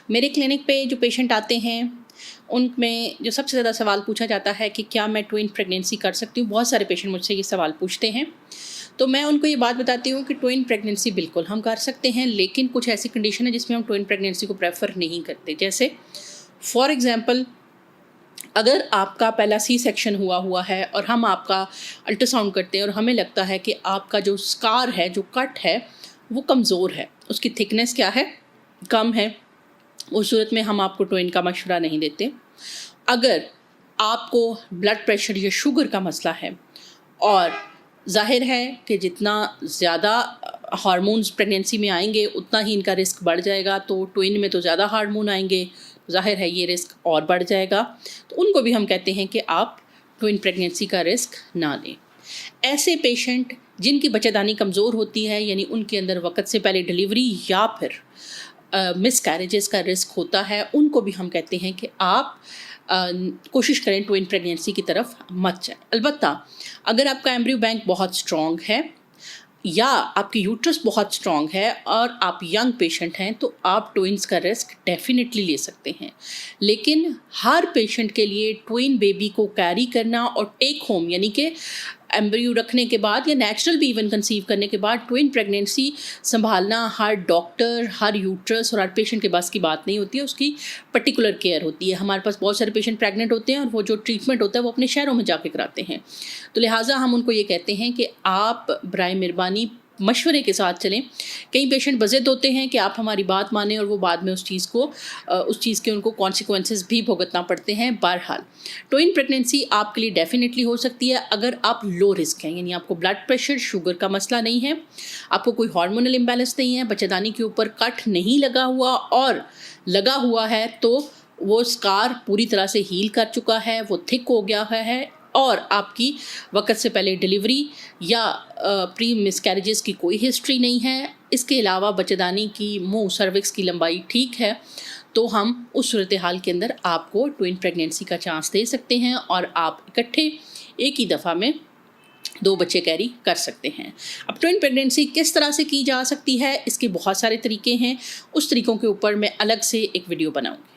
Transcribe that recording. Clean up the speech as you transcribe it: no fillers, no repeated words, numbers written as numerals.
میرے کلینک پہ جو پیشنٹ آتے ہیں ان میں جو سب سے زیادہ سوال پوچھا جاتا ہے کہ کیا میں ٹوئن پریگنینسی کر سکتی ہوں. بہت سارے پیشنٹ مجھ سے یہ سوال پوچھتے ہیں. تو میں ان کو یہ بات بتاتی ہوں کہ ٹوئن پریگنینسی بالکل ہم کر سکتے ہیں، لیکن کچھ ایسی کنڈیشن ہے جس میں ہم ٹوئن پریگنینسی کو پریفر نہیں کرتے. جیسے فار ایگزامپل اگر آپ کا پہلا سی سیکشن ہوا ہے اور ہم آپ کا الٹرا ساؤنڈ کرتے ہیں اور ہمیں لگتا ہے کہ آپ کا جو اسکار ہے، جو کٹ ہے، وہ کمزور ہے، اس کی تھکنیس کیا ہے، کم ہے، اس صورت میں ہم آپ کو ٹوئن کا مشورہ نہیں دیتے. اگر آپ کو بلڈ پریشر یا شوگر کا مسئلہ ہے اور ظاہر ہے کہ جتنا زیادہ ہارمونز پریگنینسی میں آئیں گے اتنا ہی ان کا رسک بڑھ جائے گا، تو ٹوئن میں تو زیادہ ہارمون آئیں گے، ظاہر ہے یہ رسک اور بڑھ جائے گا، تو ان کو بھی ہم کہتے ہیں کہ آپ ٹوئن پریگنینسی کا رسک نہ لیں. ایسے پیشنٹ جن کی بچہ دانی کمزور ہوتی ہے، یعنی ان کے اندر وقت سے پہلے ڈلیوری یا پھر مس کیریجز کا رسک ہوتا ہے، ان کو بھی ہم کہتے ہیں کہ آپ کوشش کریں ٹوئن پریگنینسی کی طرف مت جائیں. البتہ اگر آپ کا ایمبریو بینک بہت اسٹرانگ ہے یا آپ کی یوٹرس بہت اسٹرانگ ہے اور آپ ینگ پیشنٹ ہیں تو آپ ٹوئنس کا رسک ڈیفینیٹلی لے سکتے ہیں. لیکن ہر پیشنٹ کے لیے ٹوئن بیبی کو کیری کرنا اور ٹیک ہوم، یعنی کہ ایمبریو رکھنے کے بعد یا نیچرل بھی ایون کنسیو کرنے کے بعد ٹوئن پریگنینسی سنبھالنا ہر ڈاکٹر، ہر یوٹرس اور ہر پیشنٹ کے پاس کی بات نہیں ہوتی ہے. اس کی پرٹیکولر کیئر ہوتی ہے. ہمارے پاس بہت سارے پیشنٹ پریگننٹ ہوتے ہیں اور وہ جو ٹریٹمنٹ ہوتا ہے وہ اپنے شہروں میں جا کے کراتے ہیں. تو لہٰذا ہم ان کو یہ کہتے ہیں کہ آپ برائے مہربانی مشورے کے ساتھ چلیں. کئی پیشنٹ بضد ہوتے ہیں کہ آپ ہماری بات مانیں اور وہ بعد میں اس چیز کے ان کو کانسیکوینسز بھی بھگتنا پڑتے ہیں. بہرحال ٹوئن پریگنینسی آپ کے لیے ڈیفینیٹلی ہو سکتی ہے اگر آپ لو رسک ہیں، یعنی آپ کو بلڈ پریشر، شوگر کا مسئلہ نہیں ہے، آپ کو کوئی ہارمونل امبیلنس نہیں ہے، بچہ دانی کے اوپر کٹ نہیں لگا ہوا، اور لگا ہوا ہے تو وہ اسکار پوری طرح سے ہیل کر چکا ہے، وہ تھک ہو گیا ہے، اور آپ کی وقت سے پہلے ڈلیوری یا پری مس کیریجز کی کوئی ہسٹری نہیں ہے. اس کے علاوہ بچہ دانی کی منہ سروکس کی لمبائی ٹھیک ہے، تو ہم اس صورتحال کے اندر آپ کو ٹوئن پریگنینسی کا چانس دے سکتے ہیں اور آپ اکٹھے ایک ہی دفعہ میں 2 بچے کیری کر سکتے ہیں. اب ٹوئن پریگنینسی کس طرح سے کی جا سکتی ہے، اس کے بہت سارے طریقے ہیں. اس طریقوں کے اوپر میں الگ سے ایک ویڈیو بناؤں گی.